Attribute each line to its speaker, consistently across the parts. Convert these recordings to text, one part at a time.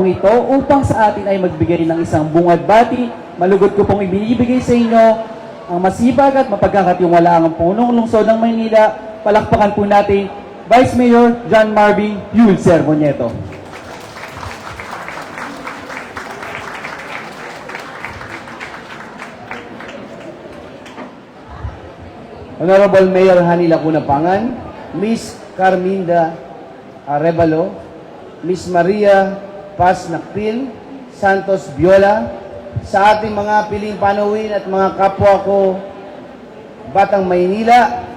Speaker 1: pagkakataong ito upang sa atin ay magbigay ng isang bungad bati. Malugod ko pong ibinibigay sa inyo ang masibag at mapagkakatiwalaang punong lungsod ng Maynila. Palakpakan po natin Vice Mayor John Marvin Yul Sermonieto.
Speaker 2: Honorable Mayor Hani Lacuna Pangan, Miss Carminda Arevalo, Miss Maria Paz Nakpil, Santos Viola, sa ating mga piling panuwin at mga kapwa ko, Batang Maynila,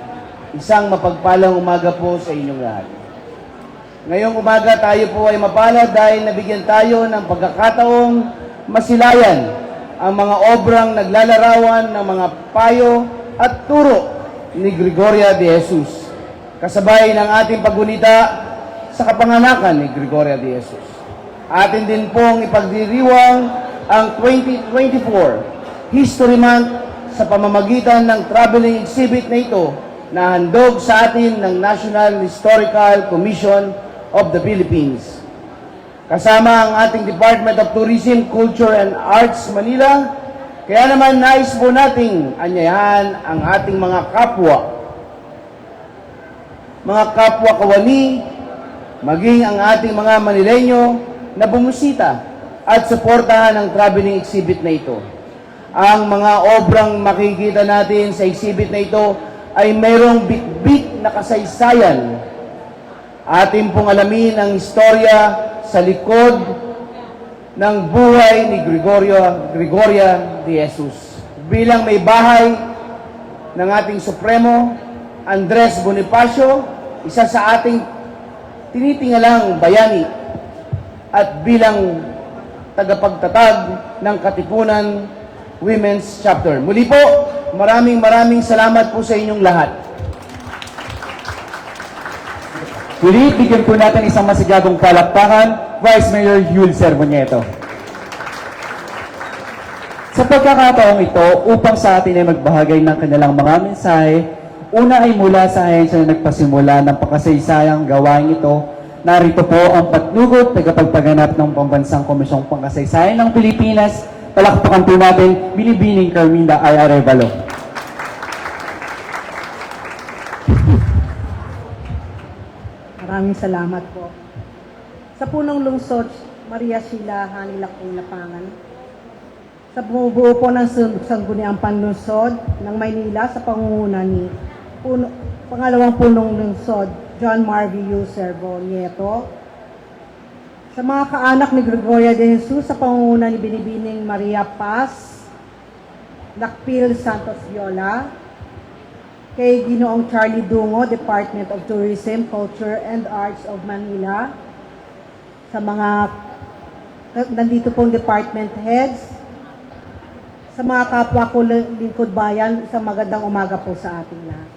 Speaker 2: isang mapagpalang umaga po sa inyong lahat. Ngayong umaga tayo po ay mapalad dahil nabigyan tayo ng pagkakataong masilayan ang mga obrang naglalarawan ng mga payo at turo ni Gregoria de Jesus, kasabay ng ating paggunita sa kapanganakan ni Gregoria de Jesus. Atin din pong ipagdiriwang ang 2024 History Month sa pamamagitan ng traveling exhibit na ito na handog sa atin ng National Historical Commission of the Philippines. Kasama ang ating Department of Tourism, Culture and Arts Manila. Kaya naman nais po nating anyayahan ang ating mga kapwa kawani, maging ang ating mga Manileño na bumusita at suportahan ang traveling exhibit na ito. Ang mga obrang makikita natin sa exhibit na ito ay mayroong bit-bit na kasaysayan. Atin pong alamin ang istorya sa likod ng buhay ni Gregoria de Jesus. Bilang may bahay ng ating Supremo, Andres Bonifacio, isa sa ating tinitingalang bayani at bilang tagapagtatag ng Katipunan Women's Chapter. Muli po, maraming salamat po sa inyong lahat.
Speaker 1: Muli, bigyan po natin isang masigagong palakpakan, Vice Mayor Yul Sermonieto. Sa pagkakataong ito, upang sa atin ay magbahagay ng kanilang mga mensahe, una ay mula sa ahensya na nagpasimula ng pakasaysayang gawain ito. Narito po ang patnugod, tagapagpaganap ng Pambansang Komisyong Pangkasaysayan ng Pilipinas. Palakpakan po natin, Binibining Carminda I. Arevalo.
Speaker 3: Maraming salamat po. Sa punong lungsod, Maria Sheila Hani Lacuna Pangan, sa bumubuo po ng Sangguniang Panlungsod ng Maynila sa pangunguna ni pangalawang punong lungsod, John Marvin Yul Sermonieto, sa mga kaanak ni Gregoria de Jesus sa pangunguna ni Binibining Maria Paz Nakpil Santos Viola, kay Ginoong Charlie Dungo, Department of Tourism, Culture and Arts of Manila, sa mga nandito pong department heads, sa mga kapwa ko lingkod bayan, isang magandang umaga po sa ating lahat.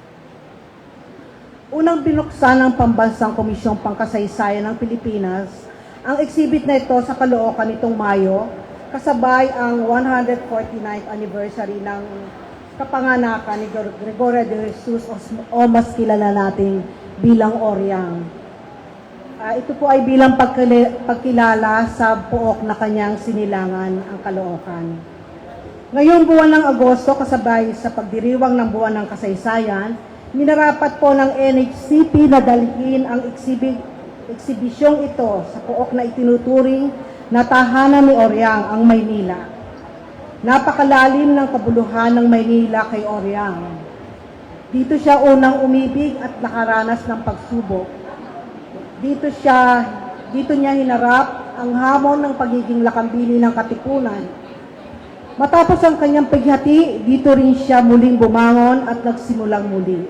Speaker 3: Unang binuksan ng Pambansang Komisyong Pangkasaysayan ng Pilipinas ang exhibit na ito sa Caloocan nitong Mayo, kasabay ang 149th anniversary ng kapanganakan ni Gregoria de Jesus o mas kilala natin bilang Oryang. Ito po ay bilang pagkilala sa pook na kanyang sinilangan ang Caloocan. Ngayong buwan ng Agosto, kasabay sa pagdiriwang ng buwan ng kasaysayan, minarapat po ng NHCP na dalhin ang eksibisyong ito sa pook na itinuturing na tahanan ni Oryang, ang Maynila. Napakalalim ng kabuluhan ng Maynila kay Oryang. Dito siya unang umibig at nakaranas ng pagsubok. Dito niya hinarap ang hamon ng pagiging lakambili ng Katipunan. Matapos ang kanyang paghati, dito rin siya muling bumangon at nagsimulang muli.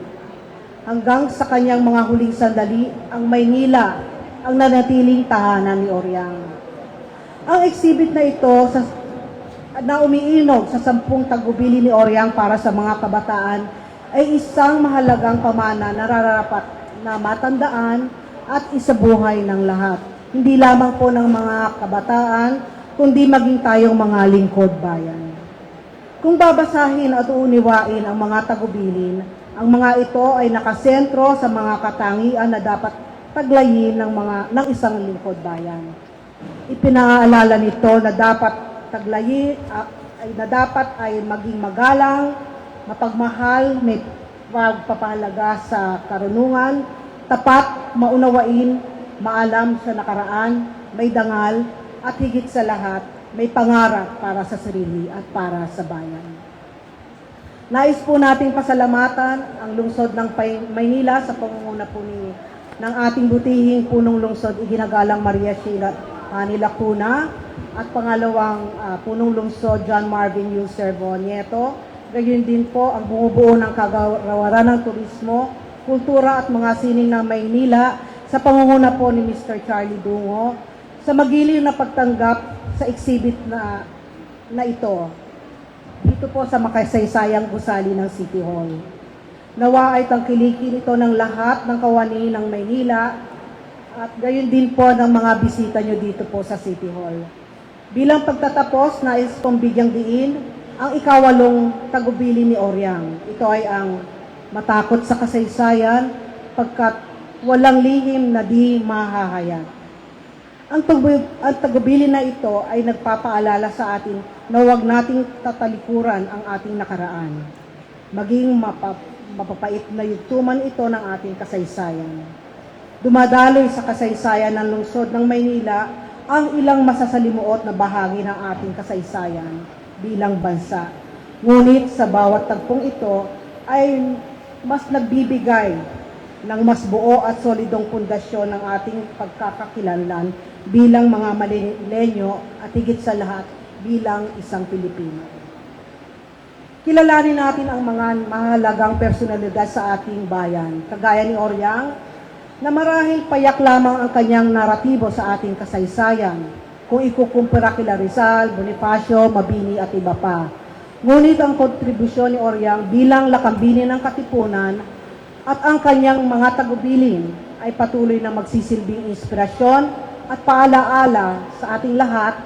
Speaker 3: Hanggang sa kanyang mga huling sandali, ang Maynila ang nanatiling tahanan ni Oryang. Ang exhibit na ito na umiinog sa 10 tagubili ni Oryang para sa mga kabataan ay isang mahalagang pamana na nararapat na matandaan at isabuhay ng lahat. Hindi lamang po ng mga kabataan, kundi maging tayong mga lingkod bayan. Kung babasahin at uuniwain ang mga tagubilin, ang mga ito ay nakasentro sa mga katangian na dapat taglayin ng isang lingkod bayan. Ipinaalala nito na dapat ay maging magalang, mapagmahal, may pagpapahalaga sa karunungan, tapat, maunawain, maalam sa nakaraan, may dangal, at higit sa lahat, may pangarap para sa sarili at para sa bayan. Nais po nating pasalamatan ang lungsod ng Maynila sa pangunguna po ng ating butihing punong lungsod, iginagalang Maria Sheila Hani Lacuna, at pangalawang punong lungsod, John Marvin Yulcervo Nieto. Gayon din po ang bumubuo ng kagawaran ng turismo, kultura at mga sining ng Maynila sa pangunguna po ni Mr. Charlie Dungo sa magiliw na pagtanggap sa exhibit na ito dito po sa makasaysayang gusali ng City Hall. Nawa ay tangkilikin ito ng lahat ng kawani ng Maynila at gayon din po ng mga bisita nyo dito po sa City Hall. Bilang pagtatapos, nais kong bigyang diin ang ikawalong tagubili ni Oriang. Ito ay ang matakot sa kasaysayan pagkat walang lihim na di mahahayag. Ang tagubili na ito ay nagpapaalala sa atin na huwag nating tatalikuran ang ating nakaraan. Maging mapapait na yugtuman ito ng ating kasaysayan. Dumadaloy sa kasaysayan ng lungsod ng Maynila ang ilang masasalimuot na bahagi ng ating kasaysayan bilang bansa. Ngunit sa bawat tagpong ito ay mas nagbibigay ng mas buo at solidong pundasyon ng ating pagkakakilanlan bilang mga Manilenyo at higit sa lahat bilang isang Pilipino. Kilalanin natin ang mga mahalagang personalidad sa ating bayan, kagaya ni Oriang, na marahil payak lamang ang kanyang naratibo sa ating kasaysayan kung ikukumpara kila Rizal, Bonifacio, Mabini at iba pa. Ngunit ang kontribusyon ni Oriang bilang lakambini ng Katipunan at ang kanyang mga tagubilin ay patuloy na magsisilbing inspirasyon at paalaala sa ating lahat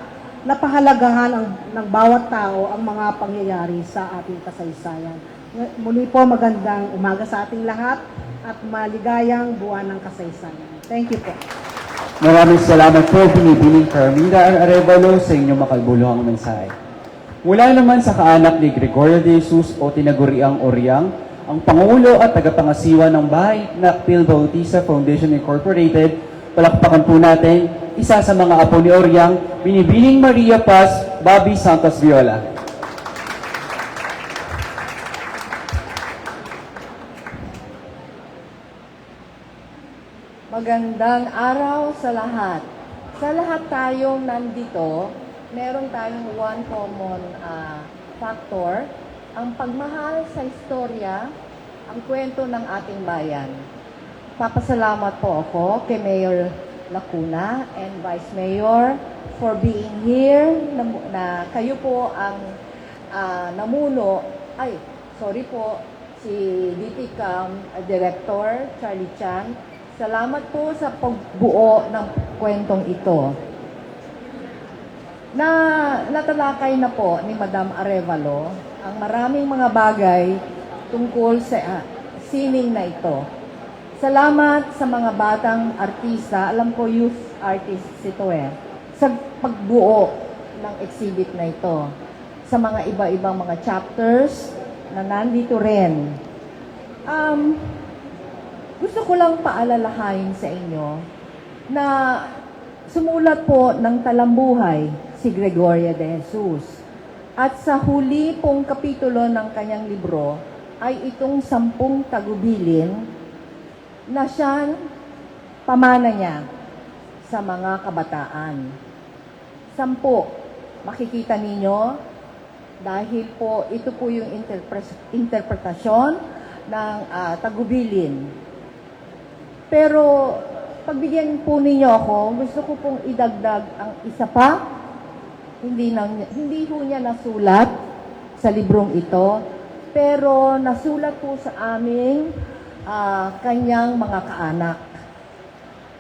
Speaker 3: na pahalagahan ng bawat tao ang mga pangyayari sa ating kasaysayan. Muli po magandang umaga sa ating lahat at maligayang buwan ng kasaysayan. Thank you po.
Speaker 1: Maraming salamat po, Binibining Carmina Arevalo, sa inyong makalbuluhang mensahe. Mula naman sa kaanak ni Gregorio de Jesus o tinaguriang Oriang, ang Pangulo at tagapangasiwa ng Bahay Nakpil Bautista Foundation Incorporated, palakpakan po natin isa sa mga apo ni Oriang, Binibining Maria Paz, Bobby Santos Viola.
Speaker 4: Magandang araw sa lahat. Sa lahat tayong nandito, meron tayong one common factor, ang pagmahal sa istorya, ang kwento ng ating bayan. Papasalamat po ako kay Mayor Lacuna and Vice Mayor for being here, na kayo po ang namuno, si DPCAM Director Charlie Chan. Salamat po sa pagbuo ng kwentong ito. Natalakay na po ni Madam Arevalo ang maraming mga bagay tungkol sa sining na ito. Salamat sa mga batang artista, alam ko youth artists ito sa pagbuo ng exhibit na ito. Sa mga iba-ibang mga chapters na nandito rin. Gusto ko lang paalalahain sa inyo na sumulat po ng talambuhay si Gregorio de Jesus. At sa huli pong kapitulo ng kanyang libro ay itong 10 tagubilin na siya pamana niya sa mga kabataan. 10, makikita ninyo, dahil po ito po yung interpretasyon ng tagubilin. Pero pagbigyan po ninyo ako, gusto ko pong idagdag ang isa pa. Hindi po niya nasulat sa librong ito, pero nasulat po sa aming kanyang mga kaanak.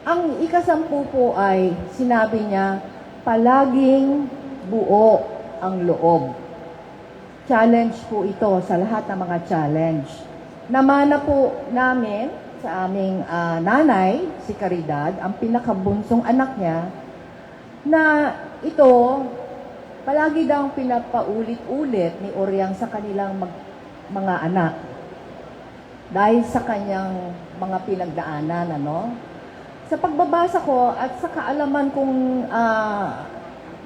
Speaker 4: Ang ika-10 po ay sinabi niya, palaging buo ang loob. Challenge po ito sa lahat ng mga challenge. Namana po namin sa aming nanay, si Caridad, ang pinakabunsong anak niya, na ito palagi daw pinapaulit-ulit ni Oryang sa kanilang mga anak dahil sa kanyang mga pinagdaanan, ano? Sa pagbabasa ko at sa kaalaman kong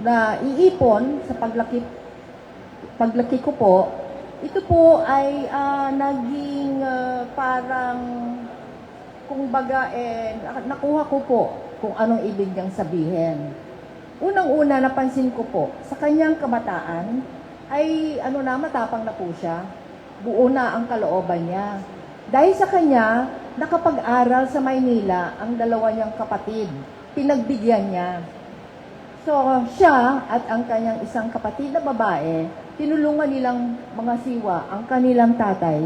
Speaker 4: na iipon sa paglaki ko po, ito po ay naging parang, kumbaga, nakuha ko po kung anong ibig niyang sabihin. Unang-una, napansin ko po, sa kanyang kabataan, ay matapang na po siya. Buo na ang kalooban niya. Dahil sa kanya, nakapag-aral sa Maynila ang dalawa niyang kapatid. Pinagbigyan niya. So, siya at ang kanyang isang kapatid na babae, tinulungan nilang mga siwa ang kanilang tatay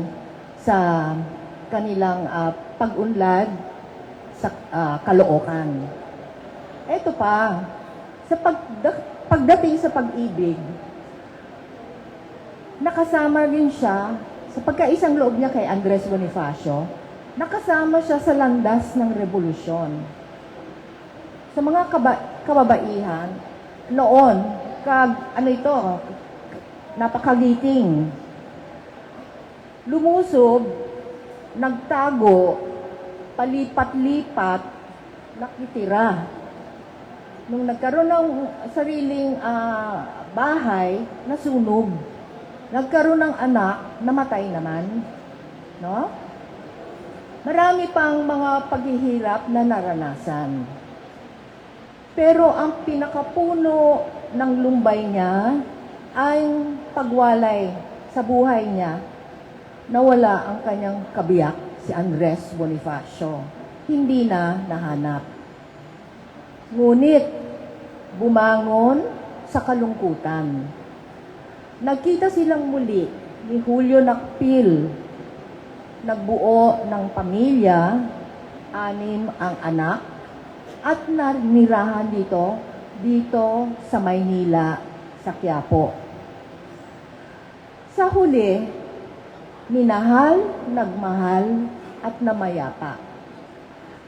Speaker 4: sa kanilang pag-unlad sa Caloocan. Ito pa, sa pagdating sa pag-ibig, nakasama rin siya sa pagkaisang loob niya kay Andres Bonifacio, nakasama siya sa landas ng revolusyon. Sa mga kababaihan, noon, napakagiting. Lumusob, nagtago, palipat-lipat, nakitira. Nung nagkaroon ng sariling bahay, nasunog. Nagkaroon ng anak, namatay naman. No? Marami pang mga paghihirap na naranasan. Pero ang pinakapuno ng lumbay niya ay pagwalay sa buhay niya. Nawala ang kanyang kabiyak, si Andres Bonifacio. Hindi na nahanap. Ngunit, bumangon sa kalungkutan. Nagkita silang muli ni Julio Nakpil. Nagbuo ng pamilya, 6 ang anak, at nanirahan dito sa Maynila, sa Quiapo. Sa huli, minahal, nagmahal, at namayapa.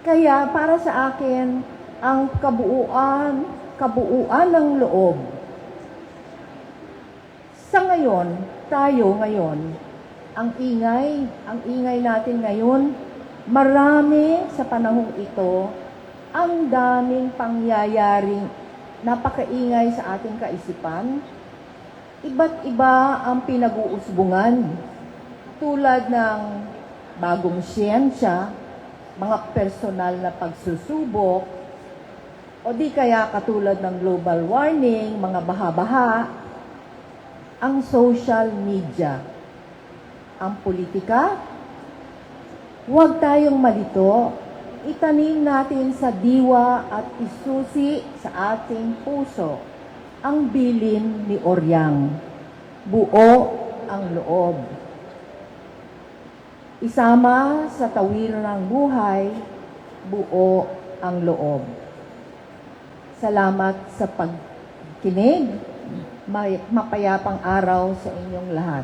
Speaker 4: Kaya para sa akin, ang kabuuan ng loob. Sa ngayon, tayo ngayon, ang ingay natin ngayon, marami sa panahong ito, ang daming pangyayaring napakaingay sa ating kaisipan. Iba't iba ang pinag-uusbungan, tulad ng bagong siyensya, mga personal na pagsusubok, o di kaya katulad ng global warming, mga baha-baha, ang social media, ang politika. Huwag tayong malito, itanim natin sa diwa at isusi sa ating puso ang bilin ni Oryang. Buo ang loob. Isama sa tawiran ng buhay, buo ang loob. Salamat sa pagkinig. Mapayapang araw sa inyong lahat.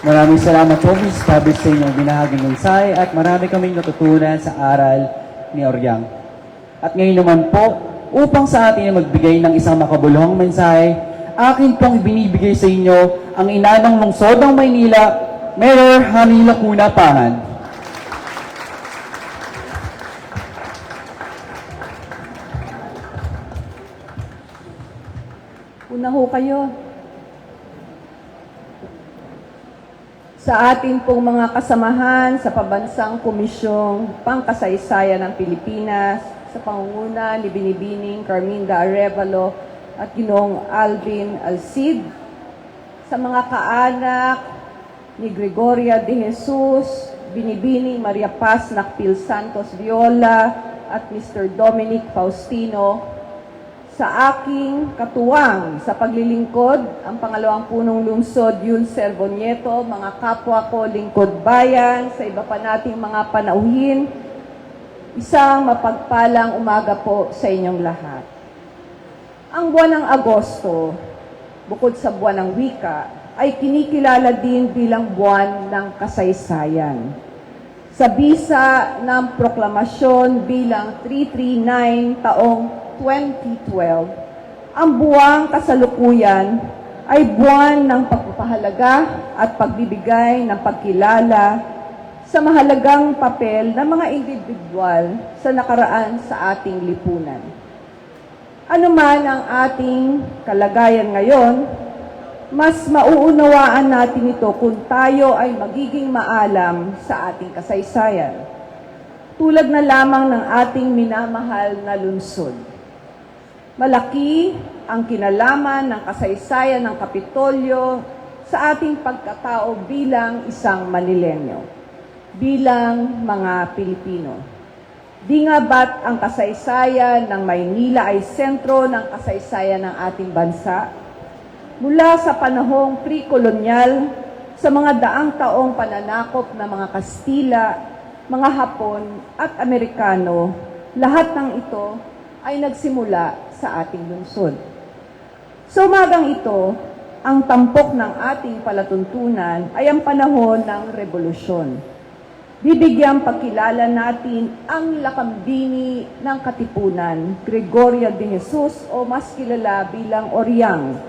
Speaker 1: Maraming salamat po, Ms. Fabis, sa inyong binahaging mensahe at marami kaming natutunan sa aral ni Oryang. At ngayon naman po, upang sa atin ay magbigay ng isang makabuluhang mensahe, akin pong ibinibigay sa inyo ang ina ng lungsod ng Maynila, Mayor Hani Lacuna Pangan.
Speaker 5: Una ho kayo. Sa atin pong mga kasamahan sa Pabansang Komisyong Pangkasaysayan ng Pilipinas, sa pangunguna ni Binibining Carminda Arevalo at Ginoong Alvin Alcid, sa mga kaanak ni Gregoria de Jesus, Binibining Maria Paz Nakpil Santos Viola at Mr. Dominic Faustino, sa aking katuwang sa paglilingkod, ang pangalawang punong lungsod, Yul Servonieto, mga kapwa ko, lingkod bayan, sa iba pa nating mga panauhin, isang mapagpalang umaga po sa inyong lahat. Ang buwan ng Agosto, bukod sa buwan ng wika, ay kinikilala din bilang buwan ng kasaysayan. Sa bisa ng proklamasyon bilang 339 taong 2012, ang buwang kasalukuyan ay buwan ng pagpapahalaga at pagbibigay ng pagkilala sa mahalagang papel ng mga individual sa nakaraan sa ating lipunan. Ano man ang ating kalagayan ngayon, mas mauunawaan natin ito kung tayo ay magiging maalam sa ating kasaysayan. Tulad na lamang ng ating minamahal na lungsod. Malaki ang kinalaman ng kasaysayan ng Kapitolyo sa ating pagkatao bilang isang Manilenyo, bilang mga Pilipino. Di nga ba't ang kasaysayan ng Maynila ay sentro ng kasaysayan ng ating bansa? Mula sa panahong pre-kolonyal, sa mga daang taong pananakop ng mga Kastila, mga Hapon at Amerikano, lahat ng ito ay nagsimula sa ating lungsod. Sa umagang ito, ang tampok ng ating palatuntunan ay ang panahon ng Rebolusyon. Bibigyang pagkilala natin ang lakambini ng Katipunan, Gregorio de Jesus o mas kilala bilang Oryang,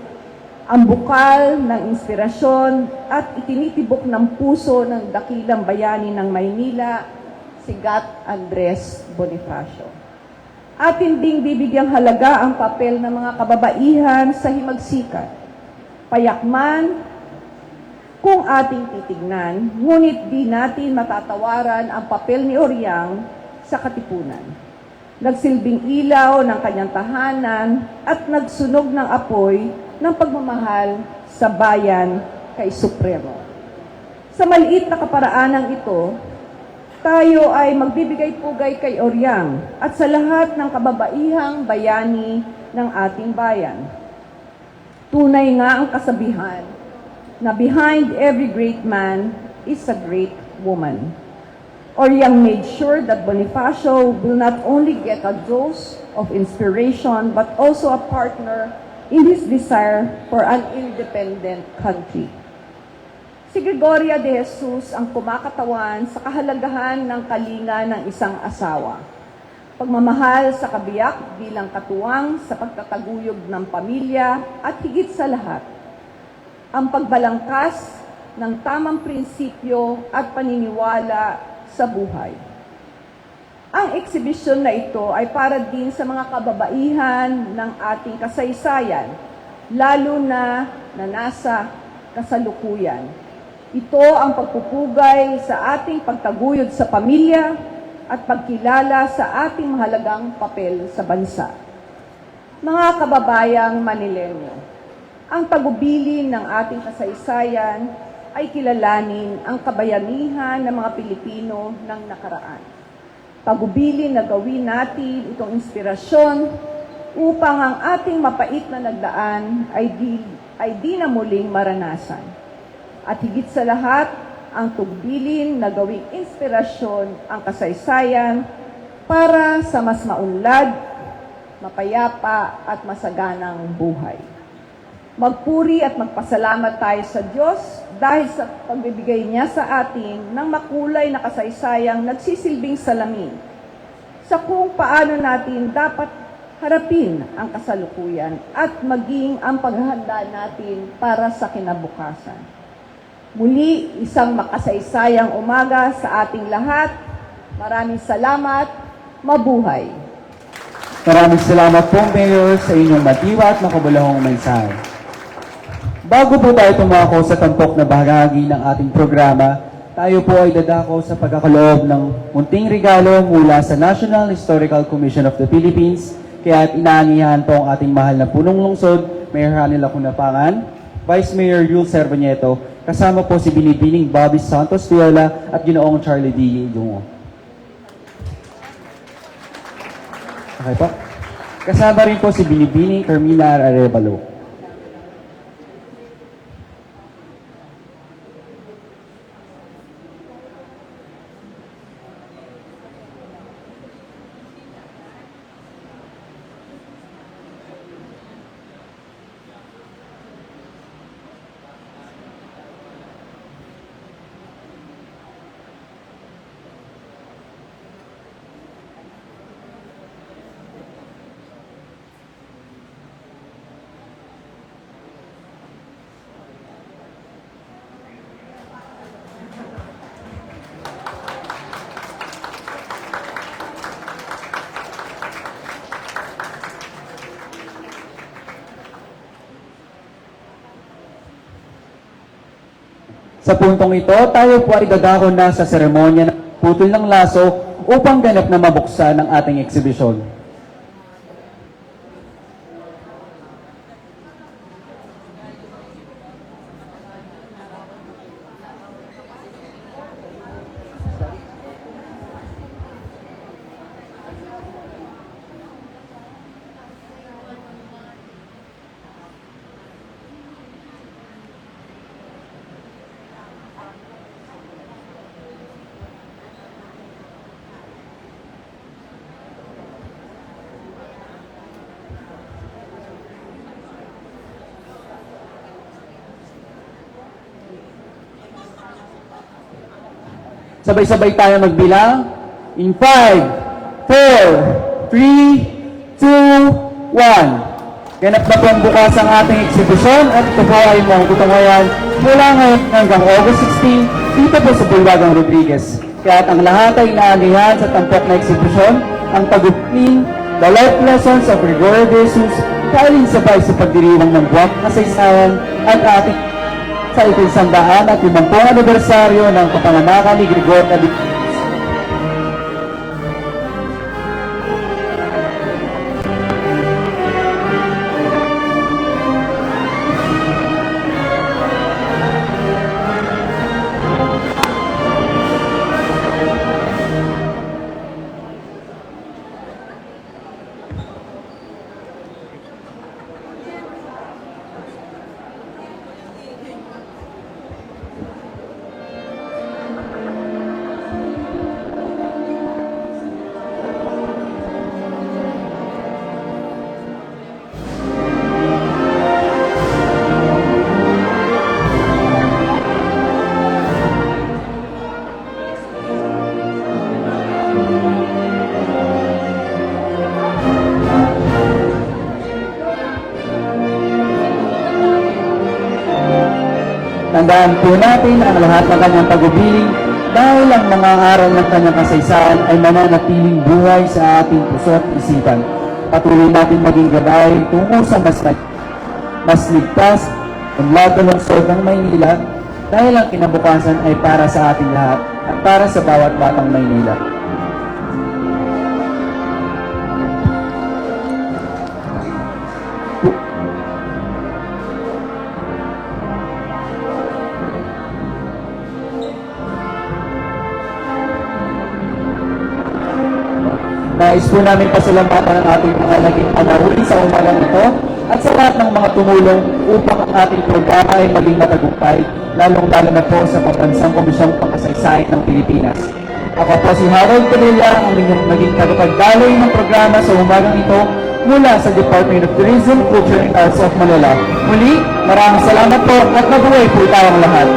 Speaker 5: ang bukal ng inspirasyon at itinitibok ng puso ng dakilang bayani ng Maynila, si Gat Andres Bonifacio. Atin ding bibigyang halaga ang papel ng mga kababaihan sa himagsikan. Payakman kung ating titignan, ngunit di natin matatawaran ang papel ni Oryang sa Katipunan. Nagsilbing ilaw ng kanyang tahanan at nagsunog ng apoy ng pagmamahal sa bayan kay Supremo. Sa maliit na kaparaanang ito, tayo ay magbibigay pugay kay Oryang at sa lahat ng kababaihang bayani ng ating bayan. Tunay nga ang kasabihan na behind every great man is a great woman. Oryang made sure that Bonifacio will not only get a dose of inspiration but also a partner in his desire for an independent country. Si Gregoria de Jesus ang kumakatawan sa kahalagahan ng kalinga ng isang asawa. Pagmamahal sa kabiyak bilang katuwang sa pagtataguyod ng pamilya at higit sa lahat, ang pagbalangkas ng tamang prinsipyo at paniniwala sa buhay. Ang eksibisyon na ito ay para din sa mga kababaihan ng ating kasaysayan, lalo na nasa kasalukuyan. Ito ang pagpupugay sa ating pagtaguyod sa pamilya at pagkilala sa ating mahalagang papel sa bansa. Mga kababayang Manilenyo, ang tagubilin ng ating kasaysayan ay kilalanin ang kabayanihan ng mga Pilipino ng nakaraan. Tagubilin na gawin natin itong inspirasyon upang ang ating mapait na nagdaan ay di na muling maranasan. At higit sa lahat, ang tugbilin na gawing inspirasyon ang kasaysayan para sa mas maunlad, mapayapa at masaganang buhay. Magpuri at magpasalamat tayo sa Diyos dahil sa pagbibigay niya sa atin ng makulay na kasaysayang nagsisilbing salamin sa kung paano natin dapat harapin ang kasalukuyan at maging ang paghahanda natin para sa kinabukasan. Muli, isang makasaysayang umaga sa ating lahat. Maraming salamat. Mabuhay!
Speaker 1: Maraming salamat po, Mayor, sa inyong matiwa at makabulahong mensahe. Bago po tayo tumako sa tampok na bahagi ng ating programa, tayo po ay dadako sa pagkakaloob ng munting regalo mula sa National Historical Commission of the Philippines, kaya inaanihan po ang ating mahal na punong lungsod, Mayor Hani Lacunapangan, Vice Mayor Yul Cervañeto, kasama po si Binibining Bobby Santos Viola at Ginoong Charlie D. Dungo. Okay po. Kasama rin po si Binibining Carmina Arevalo. Sa puntong ito, tayo po ay dadako na sa seremonya ng putol ng laso upang ganap na mabuksan ang ating eksibisyon. Sabay-sabay tayo magbilang. In 5, 4, 3, 2, 1. Ganap na po ang bukas ang ating eksibisyon at ito po ay mga tutungayan mula ngayon hanggang August 16 dito po sa Bulwagang Rodriguez. Kaya ang lahat ay inaalihan sa tampok na eksibisyon, ang tagumping, the life lessons of Gregorio de Jesus, kailin sabay sa pagdiriwang ng buwak na kasaysayan at ating sa ika-100 at 50 anibersaryo ng kapanganakan ni Gregorio de Jesus. Tandaan po natin ang lahat ng kanyang tagubilin dahil ang mga aral ng kanyang kasaysayan ay mananatiling buhay sa ating puso at isipan. Patuloy natin maging gabay tungo sa mas ligtas at lungsod ng Maynila dahil ang kinabukasan ay para sa ating lahat at para sa bawat batang Maynila. Nais po namin pasalamatan ang ating mga naging panahuli sa umagang ito at sa lahat ng mga tumulong upang ang ating programa ay maging matagumpay, lalong-lalo na po sa Pambansang Komisyong Pangkasaysayan ng Pilipinas. Ako po si Harold Padilla, ang inyong naging tagapagdaloy ng programa sa umagang ito mula sa Department of Tourism, Culture and Arts of Manila. Muli, maraming salamat po at mabuhay po tayong lahat.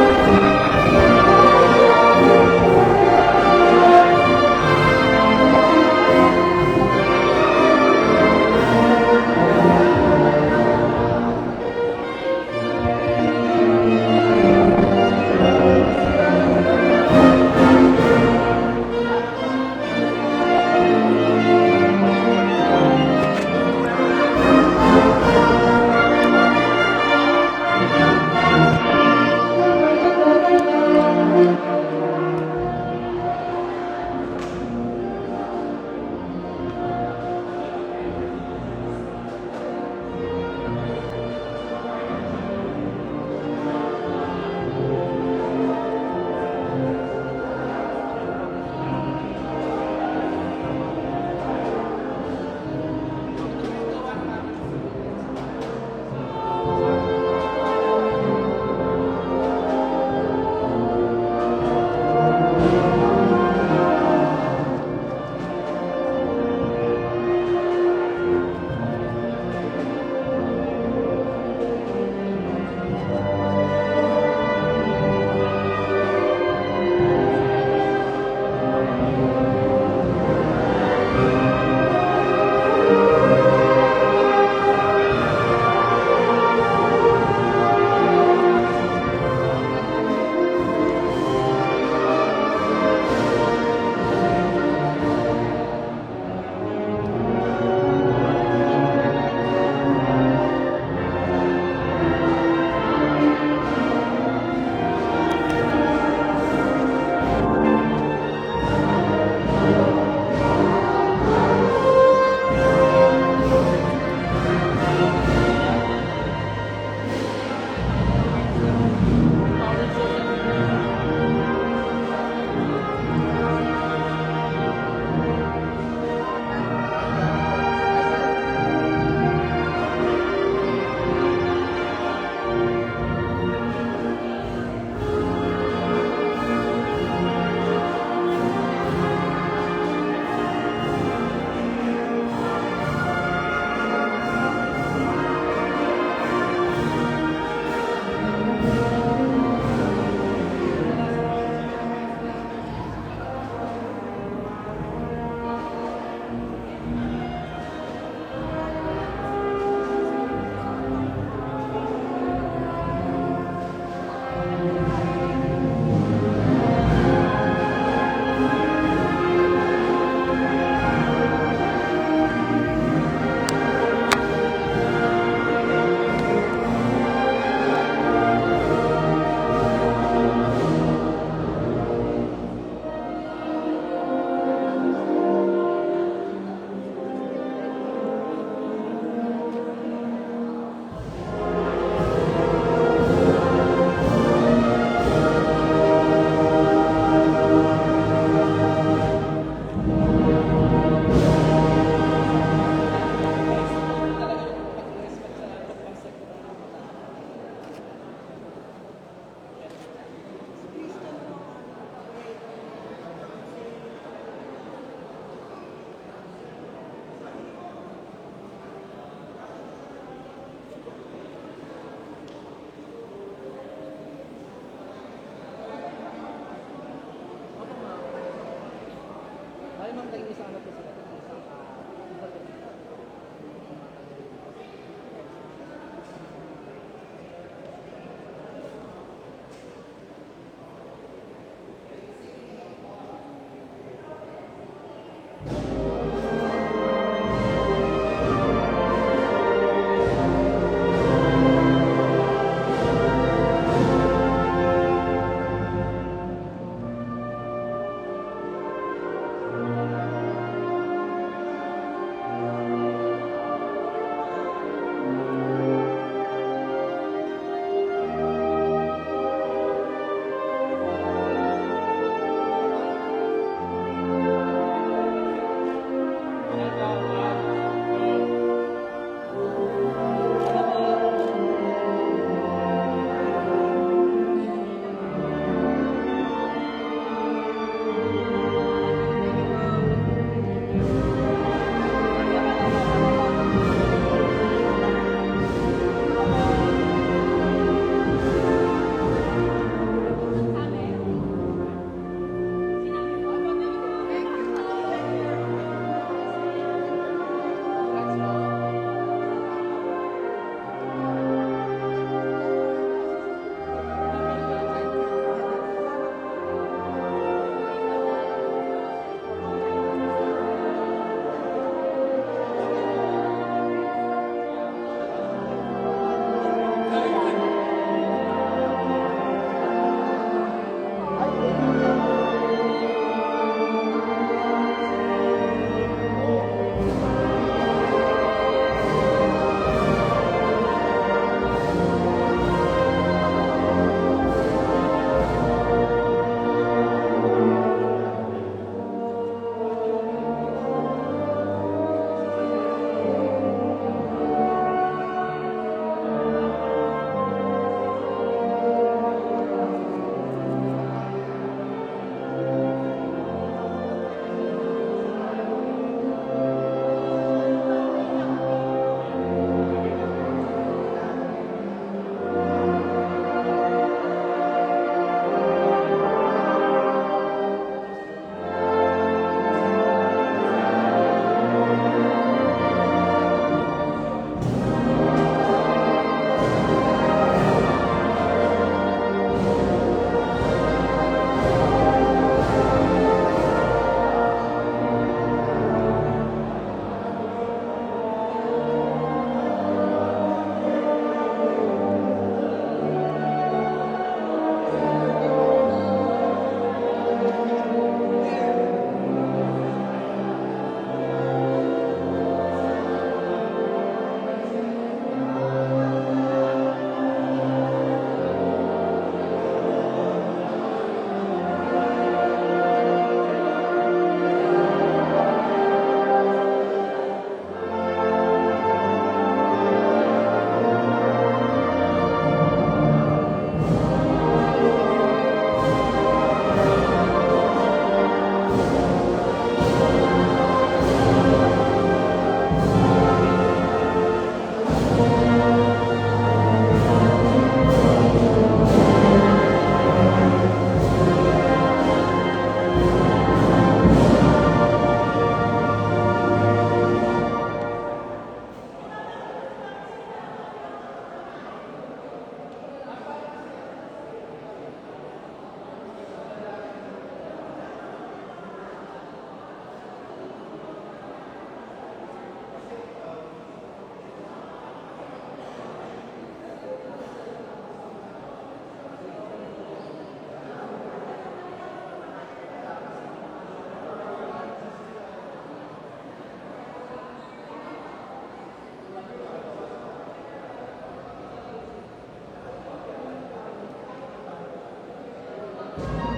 Speaker 3: po.